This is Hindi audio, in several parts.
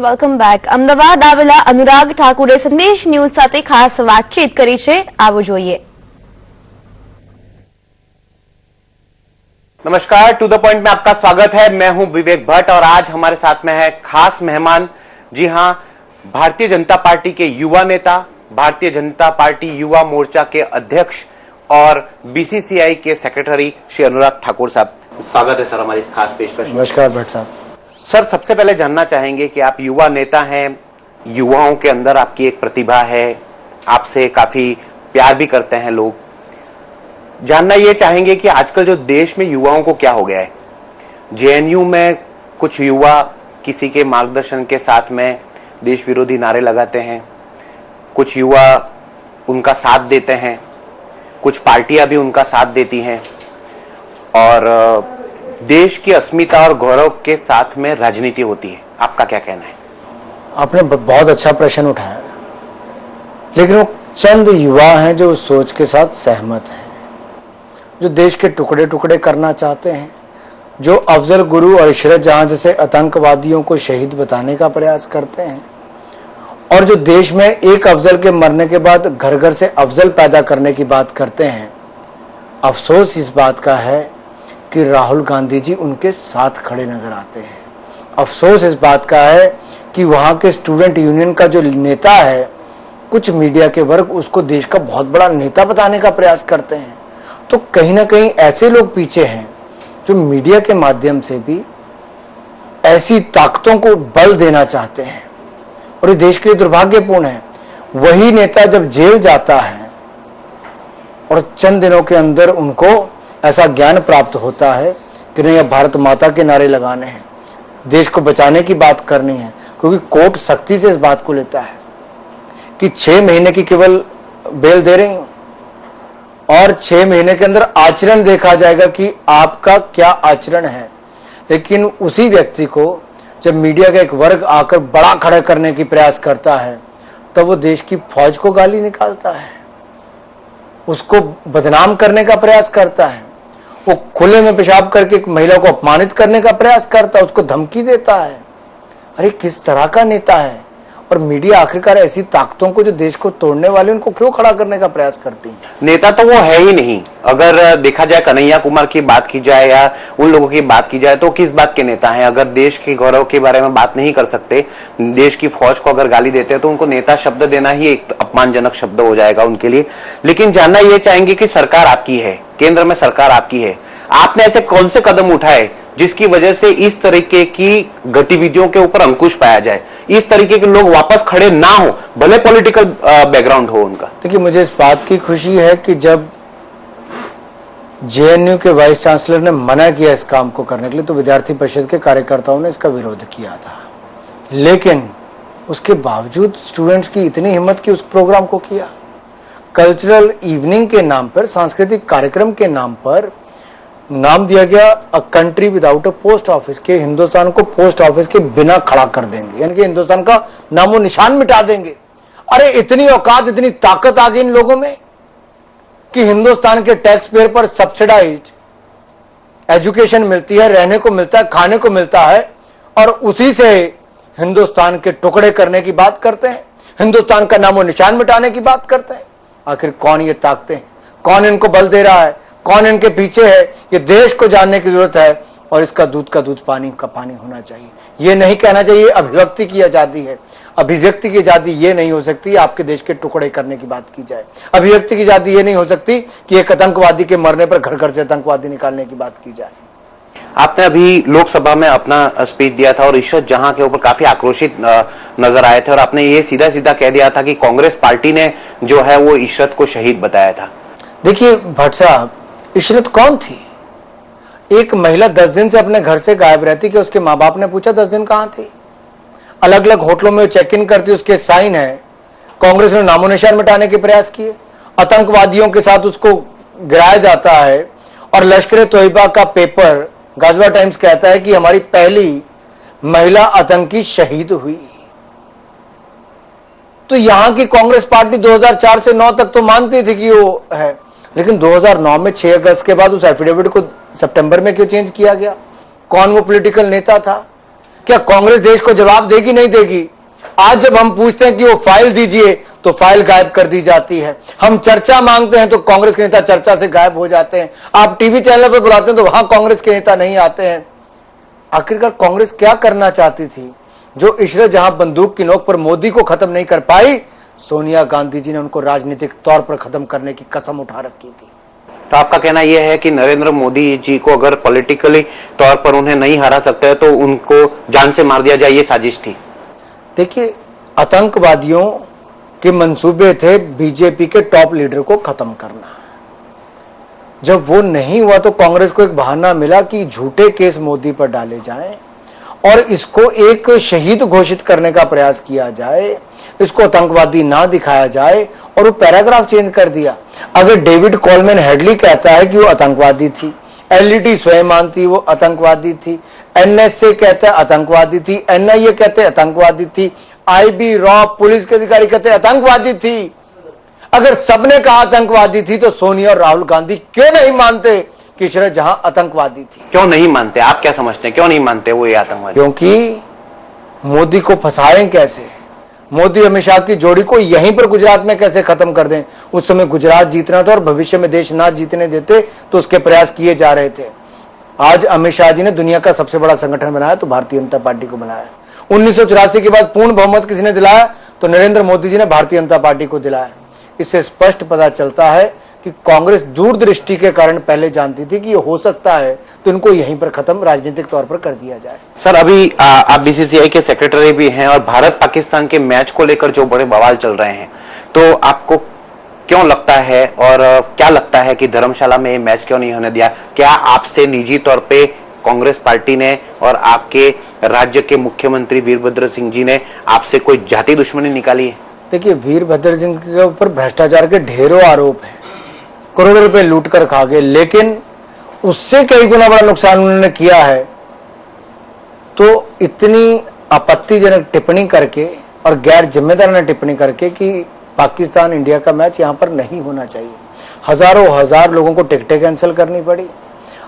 Welcome back. અમદાવાદ આવેલા અનુરાગ ઠાકુરે સંદેશ ન્યૂઝ સાથે ખાસ વાતચીત કરી છે. આવો જોઈએ. नमस्कार, टू द पॉइंट में आपका स्वागत है. मैं हूं विवेक भट्ट और आज हमारे साथ में है खास मेहमान. जी हां, भारतीय जनता पार्टी के युवा नेता, भारतीय जनता पार्टी युवा मोर्चा के अध्यक्ष और बीसीसीआई के सेक्रेटरी श्री अनुराग ठाकुर साहब. स्वागत है सर हमारी इस खास पेशकश में. नमस्कार भट्ट साहब. सर, सबसे पहले जानना चाहेंगे कि आप युवा नेता हैं, युवाओं के अंदर आपकी एक प्रतिभा है, आपसे काफी प्यार भी करते हैं लोग. जानना ये चाहेंगे कि आजकल जो देश में युवाओं को क्या हो गया है. जेएनयू में कुछ युवा किसी के मार्गदर्शन के साथ में देश विरोधी नारे लगाते हैं, कुछ युवा उनका साथ देते हैं, कुछ पार्टियां भी उनका साथ देती हैं और देश की अस्मिता और गौरव के साथ में राजनीति होती है. आपका क्या कहना है? आपने बहुत अच्छा प्रश्न उठाया, लेकिन वो चंद युवा हैं जो उस सोच के साथ सहमत हैं, जो देश के टुकड़े टुकड़े करना चाहते हैं, जो अफजल गुरु और इशरत जहां जैसे आतंकवादियों को शहीद बताने का प्रयास करते हैं और जो देश में एक अफजल के मरने के बाद घर घर से अफजल पैदा करने की बात करते हैं. अफसोस इस बात का है कि राहुल गांधी जी उनके साथ खड़े नजर आते हैं. अफसोस इस बात का है कि वहां के स्टूडेंट यूनियन का जो नेता है, कुछ मीडिया के वर्ग उसको देश का बहुत बड़ा नेता बताने का प्रयास करते हैं. तो कहीं ना कहीं ऐसे लोग पीछे हैं जो मीडिया के माध्यम से भी ऐसी ताकतों को बल देना चाहते हैं और ये देश के लिए दुर्भाग्यपूर्ण है. वही नेता जब जेल जाता है और चंद दिनों के अंदर उनको ऐसा ज्ञान प्राप्त होता है कि नहीं, अब भारत माता के नारे लगाने हैं, देश को बचाने की बात करनी है, क्योंकि कोर्ट सख्ती से इस बात को लेता है कि 6 महीने की केवल बेल दे रही हूं और 6 महीने के अंदर आचरण देखा जाएगा कि आपका क्या आचरण है. लेकिन उसी व्यक्ति को जब मीडिया का एक वर्ग आकर बड़ा खड़ा करने की प्रयास करता है, तब वो देश की फौज को गाली निकालता है, उसको बदनाम करने का प्रयास करता है, वो खुले में पेशाब करके एक महिला को अपमानित करने का प्रयास करता है, उसको धमकी देता है. अरे किस तरह का नेता है. और मीडिया आखिरकार ऐसी ताकतों को जो देश को तोड़ने वाले उनको क्यों खड़ा करने का प्रयास करती है. नेता तो वो है ही नहीं. अगर देखा जाए कन्हैया कुमार की बात की जाए या उन लोगों की बात की जाए तो किस बात के नेता हैं. अगर देश के गौरव के बारे में बात नहीं कर सकते, देश की फौज को अगर गाली देते हैं तो उनको नेता शब्द देना ही एक अपमानजनक शब्द हो जाएगा उनके लिए. लेकिन जानना ये चाहेंगे कि सरकार आपकी है, केंद्र में सरकार आपकी है, आपने ऐसे कौन से कदम उठाए जिसकी वजह से इस तरीके की गतिविधियों के ऊपर अंकुश पाया जाए, इस तरीके के लोग वापस खड़े ना हो, भले पॉलिटिकल बैकग्राउंड हो उनका. देखिए, मुझे इस बात की खुशी है कि जब जेएनयू के वाइस चांसलर ने मना किया इस काम को करने के लिए, तो विद्यार्थी परिषद के कार्यकर्ताओं ने इसका विरोध किया था. लेकिन उसके बावजूद स्टूडेंट्स की इतनी हिम्मत की उस प्रोग्राम को किया. कल्चरल इवनिंग के नाम पर, सांस्कृतिक कार्यक्रम के नाम पर नाम दिया गया a country without a post office, के हिंदुस्तान को पोस्ट ऑफिस के बिना खड़ा कर देंगे, यानी कि हिंदुस्तान का नामो निशान मिटा देंगे. अरे इतनी औकात, इतनी ताकत आ गई इन लोगों में कि हिंदुस्तान के टैक्स पेयर पर सब्सिडाइज्ड एजुकेशन मिलती है, रहने को मिलता है, खाने को मिलता है, और उसी से हिंदुस्तान के टुकड़े करने की बात करते हैं, हिंदुस्तान का नामो निशान मिटाने की बात करते हैं. आखिर कौन ये ताकतें हैं, कौन इनको बल दे रहा है, कौन इनके पीछे है, ये देश को जानने की जरूरत है. और इसका दूध का दूध, पानी का पानी होना चाहिए. ये नहीं कहना चाहिए अभिव्यक्ति की आजादी है. अभिव्यक्ति की आजादी ये नहीं हो सकती आपके देश के टुकड़े करने की बात की जाए. अभिव्यक्ति की आजादी ये नहीं हो सकती कि एक आतंकवादी के मरने पर घर घर से आतंकवादी निकालने की बात की जाए. आपने अभी लोकसभा में अपना स्पीच दिया था और इशरत जहां के ऊपर काफी आक्रोशित नजर आए थे और आपने ये सीधा सीधा कह दिया था कि कांग्रेस पार्टी ने जो है वो इशरत को शहीद बताया था. देखिए भट्ट साहब, इशरत कौन थी? एक महिला 10 दिन से अपने घर से गायब रहती, कि उसके माँ बाप ने पूछा 10 दिन कहां थी? अलग अलग होटलों में चेक इन करती, उसके साइन है. कांग्रेस ने नामो निशान मिटाने के प्रयास किए, आतंकवादियों के साथ उसको गिराया जाता है. और लश्कर तोयबा का पेपर गाजवा टाइम्स कहता है कि हमारी पहली महिला आतंकी शहीद हुई. तो यहां की कांग्रेस पार्टी 2004 से 9 तक तो मानती थी कि वो है, लेकिन 2009 में 6 अगस्त के बाद उस एफिडेविट को सितंबर में क्यों चेंज किया गया? कौन वो पॉलिटिकल नेता था? क्या कांग्रेस देश को जवाब देगी? नहीं देगी। आज जब हम पूछते हैं कि वो फाइल दीजिए तो फाइल गायब कर दी जाती है। हम चर्चा मांगते हैं तो कांग्रेस के नेता चर्चा से गायब हो जाते हैं। आप टीवी चैनल पर बुलाते हैं तो वहां कांग्रेस के नेता नहीं आते हैं। आखिरकार कांग्रेस क्या करना चाहती थी? जो इशरत जहां बंदूक की नोक पर मोदी को खत्म नहीं कर पाई, सोनिया गांधी जी ने उनको राजनीतिक तौर पर खत्म करने की कसम उठा रखी थी। तो आपका कहना यह है कि नरेंद्र मोदी जी को अगर पॉलिटिकली तौर पर उन्हें नहीं हरा सकते तो उनको जान से मार दिया जाए, ये साजिश थी? देखिए, आतंकवादियों के मंसूबे थे बीजेपी के टॉप लीडर को खत्म करना। जब वो नहीं हुआ तो कांग्रेस को एक बहाना मिला कि झूठे केस मोदी पर डाले जाएं और इसको एक शहीद घोषित करने का प्रयास किया जाए, इसको आतंकवादी ना दिखाया जाए, और वो पैराग्राफ चेंज कर दिया। अगर डेविड कॉलमैन हेडली कहता है कि वो आतंकवादी थी, एलईडी स्वयं मानती वो आतंकवादी थी, एनएसए कहता है आतंकवादी थी, एनआईए कहते हैं आतंकवादी थी, आईबी, रॉ, पुलिस के अधिकारी कहते हैं आतंकवादी थी। अगर सबने कहा आतंकवादी थी तो सोनिया और राहुल गांधी क्यों नहीं मानते कि इशरत जहां आतंकवादी थी? क्यों नहीं मानते? आप क्या समझते हैं, क्यों नहीं मानते वो ये आतंकवादी? क्योंकि मोदी को फंसाएं कैसे? मोदी अमित शाह की जोड़ी को यहीं पर गुजरात में कैसे खत्म कर दें? उस समय गुजरात जीतना था और भविष्य में देश ना जीतने देते तो उसके प्रयास किए जा रहे थे। आज अमित शाह जी ने दुनिया का सबसे बड़ा संगठन बनाया तो भारतीय जनता पार्टी को बनाया। 1984 के बाद पूर्ण बहुमत किसने दिलाया? तो नरेंद्र मोदी जी ने भारतीय जनता पार्टी को दिलाया। इससे स्पष्ट पता चलता है कि कांग्रेस दूरदृष्टि के कारण पहले जानती थी कि ये हो सकता है तो इनको यहीं पर खत्म राजनीतिक तौर पर कर दिया जाए। सर, अभी आप बीसीसीआई के सेक्रेटरी भी हैं और भारत पाकिस्तान के मैच को लेकर जो बड़े बवाल चल रहे हैं, तो आपको क्यों लगता है और क्या लगता है कि धर्मशाला में ये मैच क्यों नहीं होने दिया? क्या आपसे निजी तौर पे कांग्रेस पार्टी ने और आपके राज्य के मुख्यमंत्री वीरभद्र सिंह जी ने आपसे कोई जाति दुश्मनी निकाली है? देखिए, वीरभद्र सिंह के ऊपर भ्रष्टाचार के ढेरों आरोप हैं, करोड़ों रुपए लूट कर खा गए, लेकिन उससे कई गुना बड़ा नुकसान उन्होंने किया है। तो इतनी आपत्तिजनक टिप्पणी करके और गैर जिम्मेदाराना टिप्पणी करके कि पाकिस्तान इंडिया का मैच यहां पर नहीं होना चाहिए, हजारों हजार लोगों को टिकटें कैंसिल करनी पड़ी,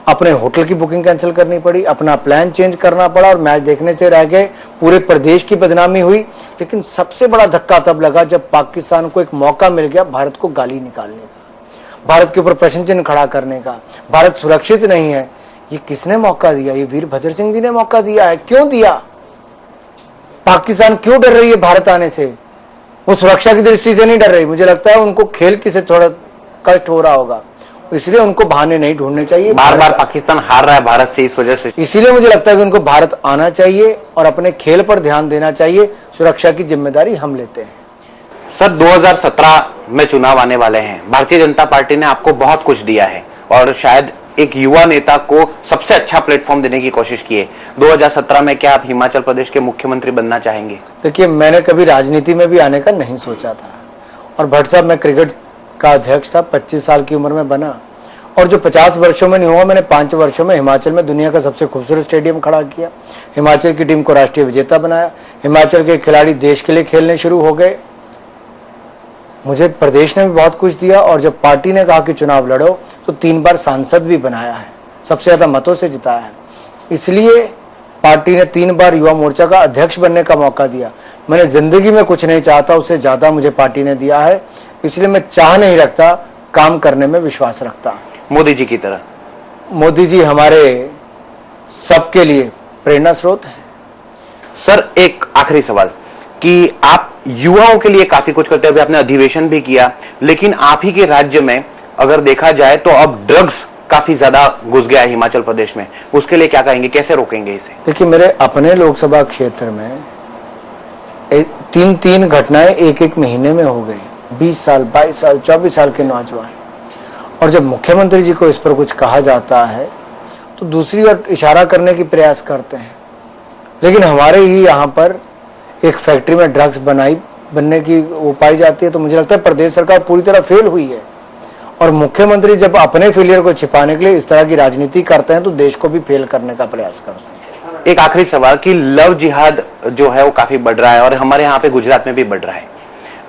अपने होटल की बुकिंग कैंसिल करनी पड़ी, अपना प्लान चेंज करना पड़ा और मैच देखने से रह गए। पूरे प्रदेश की बदनामी हुई। लेकिन सबसे बड़ा धक्का तब लगा जब पाकिस्तान को एक मौका मिल गया भारत को गाली निकालने का, भारत के ऊपर प्रश्न चिन्ह खड़ा करने का, भारत सुरक्षित नहीं है। ये किसने मौका दिया? ये वीरभद्र सिंह जी ने मौका दिया है। क्यों दिया? पाकिस्तान क्यों डर रही है भारत आने से? वो सुरक्षा की दृष्टि से नहीं डर रही। मुझे लगता है उनको खेल के से थोड़ा कष्ट हो रहा होगा, इसलिए उनको बहाने नहीं ढूंढने चाहिए। बार बार पाकिस्तान हार रहा है भारत से, इस वजह से। इसीलिए मुझे लगता है कि उनको भारत आना चाहिए और अपने खेल पर ध्यान देना चाहिए। सुरक्षा की जिम्मेदारी हम लेते हैं। सर, 2017 में चुनाव आने वाले हैं। भारतीय जनता पार्टी ने आपको बहुत कुछ दिया है और शायद एक युवा नेता को सबसे अच्छा प्लेटफॉर्म देने की कोशिश की है। 2017 में क्या आप हिमाचल प्रदेश के मुख्यमंत्री बनना चाहेंगे? देखिए, मैंने कभी राजनीति में भी आने का नहीं सोचा था। और भट्ट साहब, मैं क्रिकेट का अध्यक्ष था, 25 साल की उम्र में बना, और जो 50 वर्षों में नहीं हुआ, मैंने 5 वर्षों में हिमाचल में दुनिया का सबसे खूबसूरत स्टेडियम खड़ा किया, हिमाचल की टीम को राष्ट्रीय विजेता बनाया, हिमाचल के खिलाड़ी देश के लिए खेलने शुरू हो गए। मुझे प्रदेश ने भी बहुत कुछ दिया और जब पार्टी ने कहा कि चुनाव लड़ो तो 3 बार सांसद भी बनाया है, सबसे ज्यादा मतों से जिताया है। इसलिए पार्टी ने 3 बार युवा मोर्चा का अध्यक्ष बनने का मौका दिया। मैंने जिंदगी में कुछ नहीं चाहता, उससे ज्यादा मुझे पार्टी ने दिया है। इसलिए मैं चाह नहीं रखता, काम करने में विश्वास रखता। मोदी जी की तरह? मोदी जी हमारे सबके लिए प्रेरणा स्रोत है। सर, एक आखिरी सवाल कि आप युवाओं के लिए काफी कुछ करते हुए आपने अधिवेशन भी किया, लेकिन आप ही के राज्य में अगर देखा जाए तो अब ड्रग्स काफी ज्यादा घुस गया है हिमाचल प्रदेश में, उसके लिए क्या कहेंगे, कैसे रोकेंगे इसे? देखिए, मेरे अपने लोकसभा क्षेत्र में 3 घटनाएं एक महीने में हो गई। 20 साल, 22 साल, 24 साल के नौजवान। और जब मुख्यमंत्री जी को इस पर कुछ कहा जाता है तो दूसरी ओर इशारा करने की प्रयास करते हैं। लेकिन हमारे ही यहाँ पर एक फैक्ट्री में ड्रग्स बनने की वो पाई जाती है, तो मुझे लगता है प्रदेश सरकार पूरी तरह फेल हुई है। और मुख्यमंत्री जब अपने फेलियर को छिपाने के लिए इस तरह की राजनीति करते हैं तो देश को भी फेल करने का प्रयास करते हैं। एक आखिरी सवाल कि लव जिहाद जो है वो काफी बढ़ रहा है और हमारे यहाँ पे गुजरात में भी बढ़ रहा है,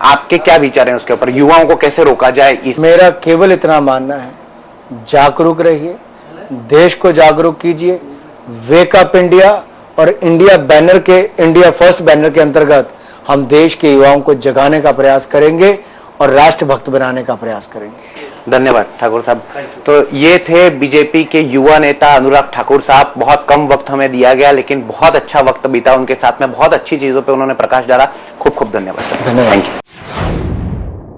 आपके क्या विचार हैं उसके ऊपर? युवाओं को कैसे रोका जाए? मेरा केवल इतना मानना है, जागरूक रहिए, देश को जागरूक कीजिए, वेक अप इंडिया और इंडिया फर्स्ट बैनर के अंतर्गत हम देश के युवाओं को जगाने का प्रयास करेंगे और राष्ट्रभक्त बनाने का प्रयास करेंगे। धन्यवाद ठाकुर साहब। तो ये थे बीजेपी के युवा नेता अनुराग ठाकुर साहब। बहुत कम वक्त हमें दिया गया, लेकिन बहुत अच्छा वक्त बीता उनके साथ में, बहुत अच्छी चीजों पे उन्होंने प्रकाश डाला। खूब खूब धन्यवाद सर। धन्यवाद। Thank you.